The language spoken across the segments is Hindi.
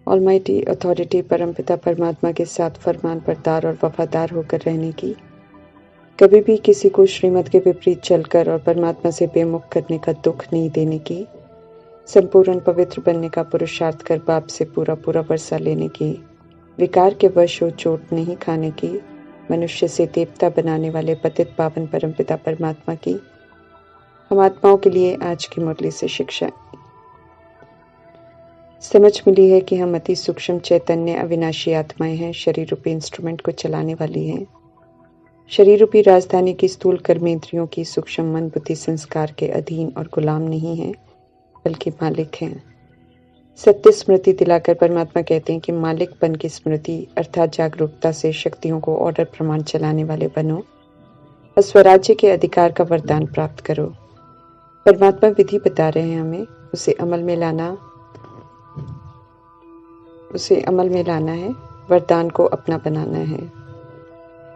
ऑलमाइटी अथॉरिटी परमपिता परमात्मा के साथ फरमान बरदार और वफादार होकर रहने की, कभी भी किसी को श्रीमत के विपरीत चलकर और परमात्मा से बेमुख करने का दुख नहीं देने की, संपूर्ण पवित्र बनने का पुरुषार्थ कर बाप से पूरा पूरा वर्षा लेने की, विकार के वश हो चोट नहीं खाने की, मनुष्य से देवता बनाने वाले पतित पावन परमपिता परमात्मा की हम आत्माओं के लिए आज की मुरली से शिक्षा समझ मिली है कि हम अति सूक्ष्म चैतन्य अविनाशी आत्माएं हैं, शरीर रूपी इंस्ट्रूमेंट को चलाने वाली हैं। शरीर रूपी राजधानी की स्थूल कर्मेंद्रियों की सूक्ष्म मन बुद्धि संस्कार के अधीन और गुलाम नहीं है, बल्कि मालिक हैं। सत्य स्मृति दिलाकर परमात्मा कहते हैं कि मालिकपन की स्मृति अर्थात जागरूकता से शक्तियों को ऑर्डर प्रमाण चलाने वाले बनो और स्वराज्य के अधिकार का वरदान प्राप्त करो। परमात्मा विधि बता रहे हैं हमें, उसे अमल में लाना है, वरदान को अपना बनाना है।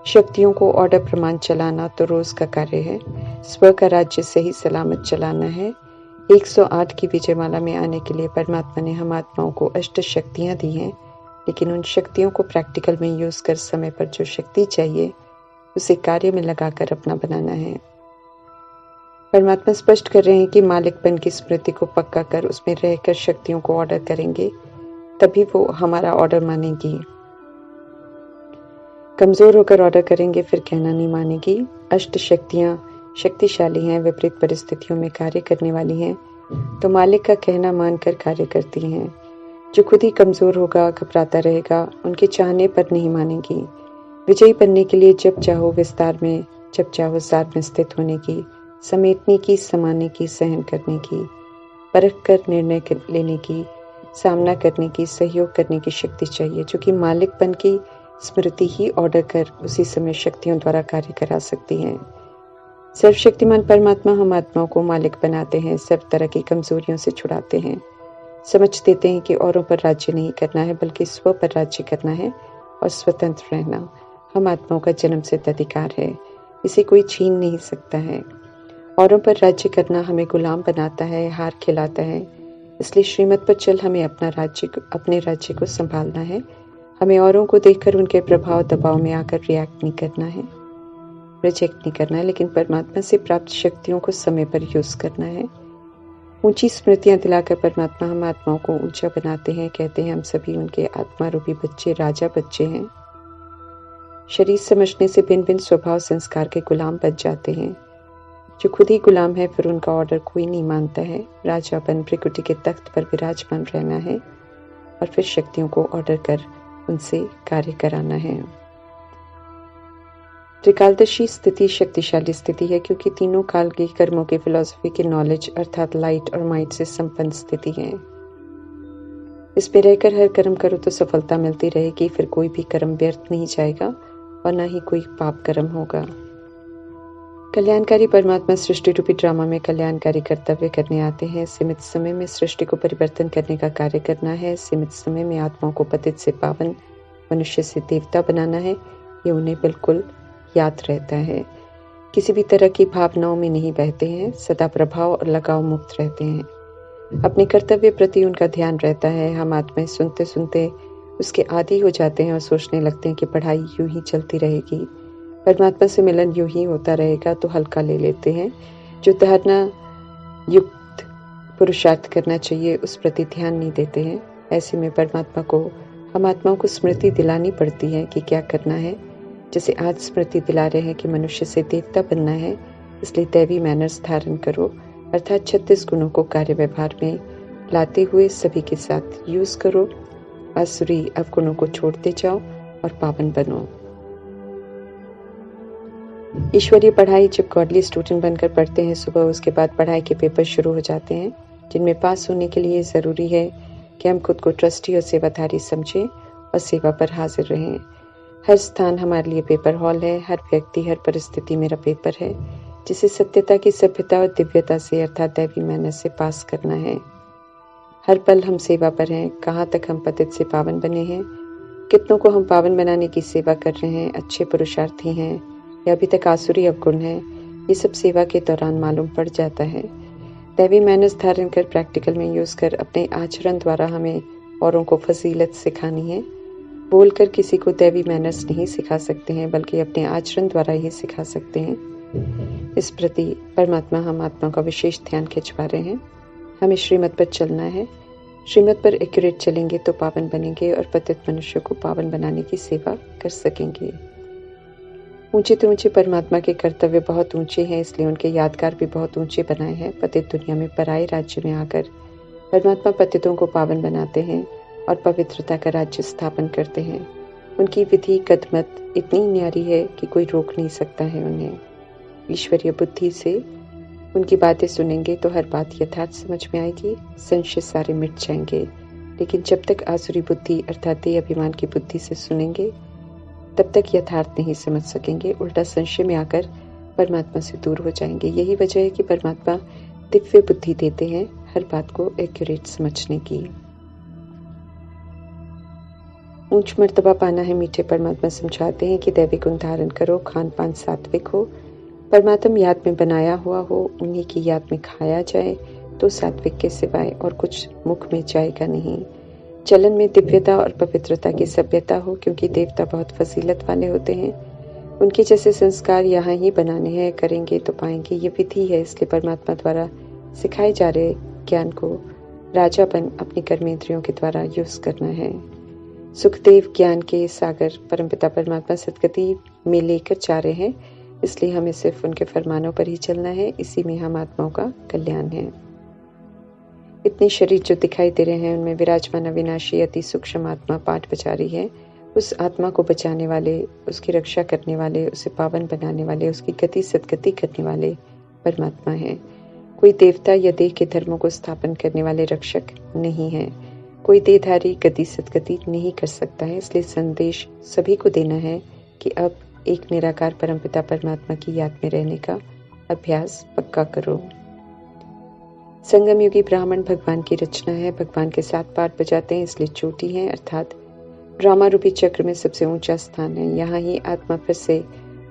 शक्तियों को ऑर्डर प्रमाण चलाना तो रोज का कार्य है। स्व का राज्य सही सलामत चलाना है। 108 की विजयमाला में आने के लिए परमात्मा ने हम आत्माओं को अष्ट शक्तियां दी हैं, लेकिन उन शक्तियों को प्रैक्टिकल में यूज कर समय पर जो शक्ति चाहिए उसे कार्य में लगाकर अपना बनाना है। परमात्मा स्पष्ट कर रहे हैं कि मालिकपन की स्मृति को पक्का कर उसमें रहकर शक्तियों को ऑर्डर करेंगे, तभी वो हमारा ऑर्डर मानेगी। कमजोर होकर ऑर्डर करेंगे फिर कहना नहीं मानेगी। अष्ट शक्तियां शक्तिशाली हैं, विपरीत परिस्थितियों में कार्य करने वाली हैं, तो मालिक का कहना मानकर कार्य करती हैं। जो खुद ही कमजोर होगा, घबराता रहेगा, उनके चाहने पर नहीं मानेगी। विजयी बनने के लिए जब चाहो विस्तार में, जब चाहो सार में स्थित होने की, समेटने की, समाने की, सहन करने की, परख कर निर्णय लेने की, सामना करने की, सहयोग करने की शक्ति चाहिए, जो कि मालिकपन की स्मृति ही ऑर्डर कर उसी समय शक्तियों द्वारा कार्य करा सकती हैं। सर्वशक्तिमान परमात्मा हम आत्माओं को मालिक बनाते हैं, सब तरह की कमजोरियों से छुड़ाते हैं, समझ देते हैं कि औरों पर राज्य नहीं करना है, बल्कि स्व पर राज्य करना है और स्वतंत्र रहना हम आत्माओं का जन्म सिद्ध अधिकार है, इसे कोई छीन नहीं सकता है। औरों पर राज्य करना हमें गुलाम बनाता है, हार खिलाता है। इसलिए श्रीमत पर चल हमें अपने राज्य को संभालना है। हमें औरों को देखकर उनके प्रभाव दबाव में आकर रिएक्ट नहीं करना है, रिजेक्ट नहीं करना है, लेकिन परमात्मा से प्राप्त शक्तियों को समय पर यूज करना है। ऊंची स्मृतियां दिलाकर परमात्मा हम आत्माओं को ऊंचा बनाते हैं। कहते हैं हम सभी उनके आत्मा रूपी बच्चे, राजा बच्चे हैं। शरीर समझने से भिन्न भिन्न स्वभाव संस्कार के गुलाम बन जाते हैं। जो खुद ही गुलाम है फिर उनका ऑर्डर कोई नहीं मानता है। राजापन प्रकृति के तख्त पर विराजमान रहना है और फिर शक्तियों को ऑर्डर कर उनसे कार्य कराना है। त्रिकालदर्शी स्थिति शक्तिशाली स्थिति है, क्योंकि तीनों काल के कर्मों के फिलॉसफी के नॉलेज अर्थात लाइट और माइट से संपन्न स्थिति है। इस पे रहकर हर कर्म करो तो सफलता मिलती रहेगी, फिर कोई भी कर्म व्यर्थ नहीं जाएगा और न ही कोई पाप कर्म होगा। कल्याणकारी परमात्मा सृष्टि रूपी ड्रामा में कल्याणकारी कर्तव्य करने आते हैं। सीमित समय में सृष्टि को परिवर्तन करने का कार्य करना है। सीमित समय में आत्माओं को पतित से पावन, मनुष्य से देवता बनाना है। ये उन्हें बिल्कुल याद रहता है। किसी भी तरह की भावनाओं में नहीं बहते हैं, सदा प्रभाव और लगाव मुक्त रहते हैं। अपने कर्तव्य प्रति उनका ध्यान रहता है। हम आत्माएं सुनते सुनते उसके आदी हो जाते हैं और सोचने लगते हैं कि पढ़ाई यूं ही चलती रहेगी, परमात्मा से मिलन यूं ही होता रहेगा, तो हल्का ले लेते हैं। जो धारणा युक्त पुरुषार्थ करना चाहिए उस प्रति ध्यान नहीं देते हैं। ऐसे में परमात्मा को हम आत्माओं को स्मृति दिलानी पड़ती है कि क्या करना है। जैसे आज स्मृति दिला रहे हैं कि मनुष्य से देवता बनना है, इसलिए दैवी मैनर्स धारण करो, अर्थात 36 गुणों को कार्य व्यवहार में लाते हुए सभी के साथ यूज करो। आसुरी अवगुणों को छोड़ते जाओ और पावन बनो। ईश्वरीय पढ़ाई जब गॉडली स्टूडेंट बनकर पढ़ते हैं सुबह, उसके बाद पढ़ाई के पेपर शुरू हो जाते हैं, जिनमें पास होने के लिए ज़रूरी है कि हम खुद को ट्रस्टी और सेवाधारी समझें और सेवा पर हाजिर रहें। हर स्थान हमारे लिए पेपर हॉल है। हर व्यक्ति, हर परिस्थिति मेरा पेपर है, जिसे सत्यता की सभ्यता और दिव्यता से अर्थात दैवी मैनर से पास करना है। हर पल हम सेवा पर हैं। कहाँ तक हम पतित से पावन बने हैं, कितनों को हम पावन बनाने की सेवा कर रहे हैं, अच्छे पुरुषार्थी हैं या अभी तक आसुरी अवगुण है, ये सब सेवा के दौरान मालूम पड़ जाता है। दैवी मैनर्स धारण कर प्रैक्टिकल में यूज कर अपने आचरण द्वारा हमें औरों को फजीलत सिखानी है। बोलकर किसी को दैवी मैनर्स नहीं सिखा सकते हैं, बल्कि अपने आचरण द्वारा ही सिखा सकते हैं। इस प्रति परमात्मा हम आत्मा का विशेष ध्यान खिंचवा रहे हैं। हमें श्रीमत पर चलना है। श्रीमत पर एक्यूरेट चलेंगे तो पावन बनेंगे और पतित मनुष्य को पावन बनाने की सेवा कर सकेंगे। ऊंचे तो ऊंचे परमात्मा के कर्तव्य बहुत ऊंचे हैं, इसलिए उनके यादगार भी बहुत ऊंचे बनाए हैं। पतित दुनिया में पराये राज्य में आकर परमात्मा पतितों को पावन बनाते हैं और पवित्रता का राज्य स्थापन करते हैं। उनकी विधि कदमत इतनी न्यारी है कि कोई रोक नहीं सकता है उन्हें। ईश्वरीय बुद्धि से उनकी बातें सुनेंगे तो हर बात यथार्थ समझ में आएगी, संशय सारे मिट जाएंगे। लेकिन जब तक आसुरी बुद्धि अर्थात देह अभिमान की बुद्धि से सुनेंगे तब तक यथार्थ नहीं समझ सकेंगे, उल्टा संशय में आकर परमात्मा से दूर हो जाएंगे। यही वजह है कि परमात्मा दिव्य बुद्धि देते हैं हर बात को एक्यूरेट समझने की। ऊंच मर्तबा पाना है मीठे परमात्मा समझाते हैं कि दैविक गुण धारण करो, खान पान सात्विक हो, परमात्मा याद में बनाया हुआ हो, उन्हीं की याद में खाया जाए तो सात्विक के सिवाय और कुछ मुख में जाएगा नहीं। चलन में दिव्यता और पवित्रता की सभ्यता हो, क्योंकि देवता बहुत फजीलत वाले होते हैं। उनके जैसे संस्कार यहाँ ही बनाने हैं, करेंगे तो पाएंगे। ये विधि है, इसलिए परमात्मा द्वारा सिखाए जा रहे ज्ञान को राजापन अपनी कर्मेंद्रियों के द्वारा यूज करना है। सुखदेव ज्ञान के सागर परमपिता परमात्मा सदगति में लेकर जा रहे हैं, इसलिए हमें सिर्फ उनके फरमानों पर ही चलना है। इसी में हम आत्माओं का कल्याण है। इतने शरीर जो दिखाई दे रहे हैं उनमें विराजमान अविनाशी अति सूक्ष्म आत्मा पाठ बजा रही है। उस आत्मा को बचाने वाले, उसकी रक्षा करने वाले, उसे पावन बनाने वाले, उसकी गति सदगति करने वाले परमात्मा है। कोई देवता या देह के धर्मों को स्थापन करने वाले रक्षक नहीं है। कोई देहधारी गति सदगति नहीं कर सकता है। इसलिए संदेश सभी को देना है कि अब एक निराकार परमपिता परमात्मा की याद में रहने का अभ्यास पक्का करो। संगम युगी ब्राह्मण भगवान की रचना है। भगवान के साथ पाठ बजाते हैं, इसलिए चोटी है, अर्थात ड्रामा रूपी चक्र में सबसे ऊंचा स्थान है। यहाँ ही आत्मा फिर से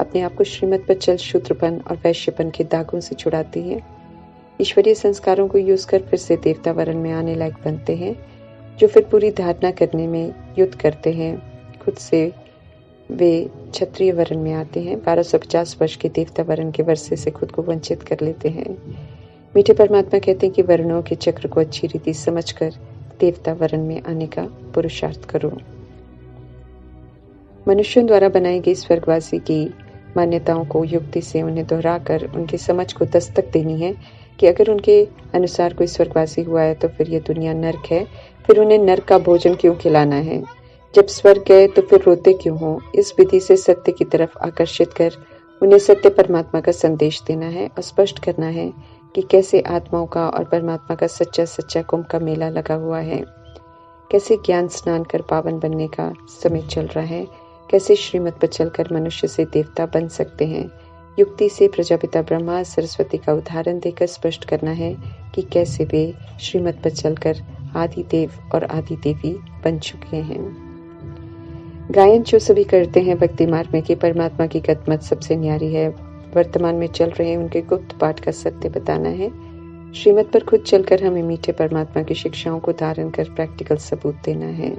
अपने आप को श्रीमत पर चल शूद्रपन और वैश्यपन के दागों से छुड़ाती है। ईश्वरीय संस्कारों को यूज कर फिर से देवता वरण में आने लायक बनते हैं, जो फिर पूरी धारणा करने में युद्ध करते हैं। खुद से वे क्षत्रिय वर्ण में आते हैं। 1250 वर्ष के देवता वर्ण के वर्षे से खुद को वंचित कर लेते हैं। मीठे परमात्मा कहते हैं कि वर्णों के चक्र को अच्छी रीति समझकर देवता वर्ण में आने का पुरुषार्थ करो। मनुष्यों द्वारा बनाई गई स्वर्गवासी की मान्यताओं को युक्ति से उन्हें दोहराकर उनकी समझ को दस्तक देनी है कि अगर उनके अनुसार कोई स्वर्गवासी हुआ है तो फिर यह दुनिया नर्क है, फिर उन्हें नर्क का भोजन क्यों खिलाना है। जब स्वर्ग गए तो फिर रोते क्यों हो। इस विधि से सत्य की तरफ आकर्षित कर उन्हें सत्य परमात्मा का संदेश देना है और स्पष्ट करना है कि कैसे आत्माओं का और परमात्मा का सच्चा कुंभ का मेला लगा हुआ है, कैसे ज्ञान स्नान कर पावन बनने का समय चल रहा है, कैसे श्रीमत पर चलकर मनुष्य से देवता बन सकते हैं। युक्ति से प्रजापिता ब्रह्मा सरस्वती का उदाहरण देकर स्पष्ट करना है कि कैसे वे श्रीमत पर चलकर आदि देव और आदि देवी बन चुके हैं। गायन जो सभी करते हैं भक्ति मार्ग में कि परमात्मा की कदमत सबसे न्यारी है, वर्तमान में चल रहे हैं उनके गुप्त पाठ का सत्य बताना है। श्रीमत पर खुद चलकर हमें मीठे परमात्मा की शिक्षाओं को धारण कर प्रैक्टिकल सबूत देना है।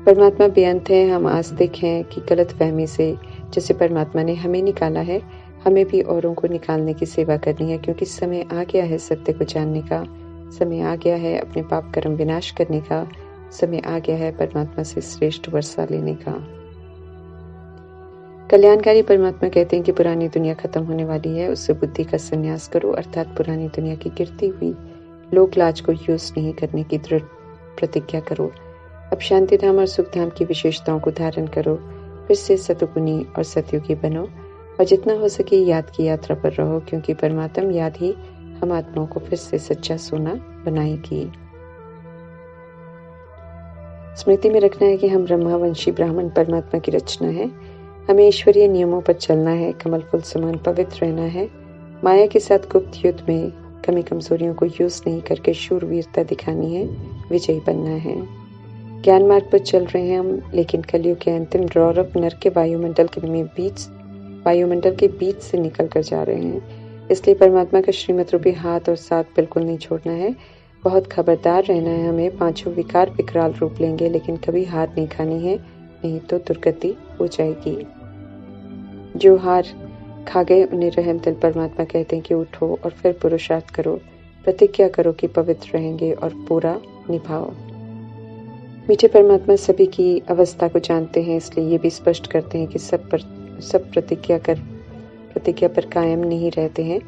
परमात्मा बेअंत है, हम आस्तिक हैं कि गलत फहमी से जैसे परमात्मा ने हमें निकाला है, हमें भी औरों को निकालने की सेवा करनी है, क्योंकि समय आ गया है सत्य को जानने का, समय आ गया है अपने पाप कर्म विनाश करने का, समय आ गया है परमात्मा से श्रेष्ठ वर्षा लेने का। कल्याणकारी परमात्मा कहते हैं कि पुरानी दुनिया खत्म होने वाली है, उससे बुद्धि का संन्यास करो, अर्थात पुरानी दुनिया की गिरती हुई लोक लाज को यूज नहीं करने की दृढ़ प्रतिज्ञा करो। अब शांति धाम और सुख धाम की विशेषताओं को धारण करो, फिर से सतुगुणी और सतयुगी बनो और जितना हो सके याद की यात्रा पर रहो, क्योंकि परमात्मा याद ही हम आत्माओं को फिर से सच्चा सोना बनाएगी। स्मृति में रखना है कि हम ब्रह्मावंशी ब्राह्मण परमात्मा की रचना है। हमें ईश्वरीय नियमों पर चलना है, कमल फूल समान पवित्र रहना है, माया के साथ गुप्त युद्ध में कमी कमजोरियों को यूज नहीं करके शूरवीरता दिखानी है, विजयी बनना है। ज्ञान मार्ग पर चल रहे हैं हम, लेकिन कलयुग के अंतिम रौरव नर के वायुमंडल के बीच से निकल कर जा रहे हैं। इसलिए परमात्मा का श्रीमत रूपी हाथ और साथ बिल्कुल नहीं छोड़ना है। बहुत खबरदार रहना है हमें, पांचों विकार विकराल रूप लेंगे, लेकिन कभी हार नहीं खानी है, नहीं तो दुर्गति हो जाएगी। जो हार खा गए उन्हें रहम दिल परमात्मा कहते हैं कि उठो और फिर पुरुषार्थ करो, प्रतिज्ञा करो कि पवित्र रहेंगे और पूरा निभाओ। मीठे परमात्मा सभी की अवस्था को जानते हैं, इसलिए ये भी स्पष्ट करते हैं कि सब प्रतिज्ञा पर कायम नहीं रहते हैं,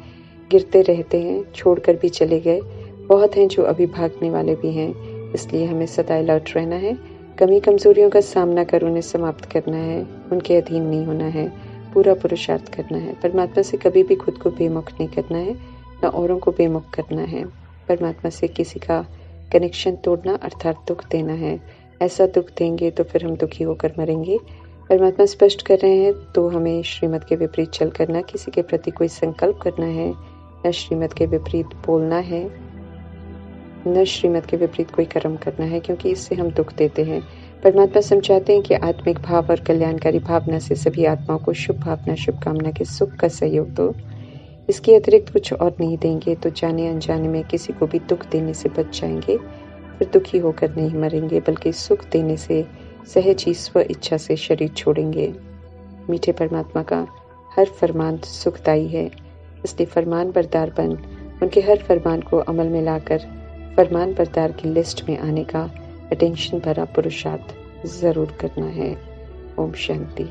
गिरते रहते हैं, छोड़कर भी चले गए। बहुत हैं जो अभी भागने वाले भी हैं, इसलिए हमें सदा अलर्ट रहना है, कमी कमजोरियों का सामना कर उन्हें समाप्त करना है, उनके अधीन नहीं होना है, पूरा पुरुषार्थ करना है। परमात्मा से कभी भी खुद को बेमुख नहीं करना है, न औरों को बेमुख करना है। परमात्मा से किसी का कनेक्शन तोड़ना अर्थात दुख देना है। ऐसा दुख देंगे तो फिर हम दुखी होकर मरेंगे। परमात्मा स्पष्ट कर रहे हैं, तो हमें श्रीमत के विपरीत चलकर न किसी के प्रति कोई संकल्प करना है, न श्रीमत के विपरीत बोलना है, न श्रीमत के विपरीत कोई कर्म करना है, क्योंकि इससे हम दुख देते हैं। परमात्मा समझाते हैं कि आत्मिक भाव और कल्याणकारी भावना से सभी आत्माओं को शुभ भावना, शुभकामना के सुख का सहयोग दो। इसके अतिरिक्त कुछ और नहीं देंगे तो जाने अनजाने में किसी को भी दुख देने से बच जाएंगे, फिर दुखी होकर नहीं मरेंगे, बल्कि सुख देने से सहज ही स्व इच्छा से शरीर छोड़ेंगे। मीठे परमात्मा का हर फरमान सुखदायी है, इसलिए फरमान बरदार बन उनके हर फरमान को अमल में लाकर फरमान बरदार की लिस्ट में आने का अटेंशन भरा पुरुषार्थ जरूर करना है। ओम शांति।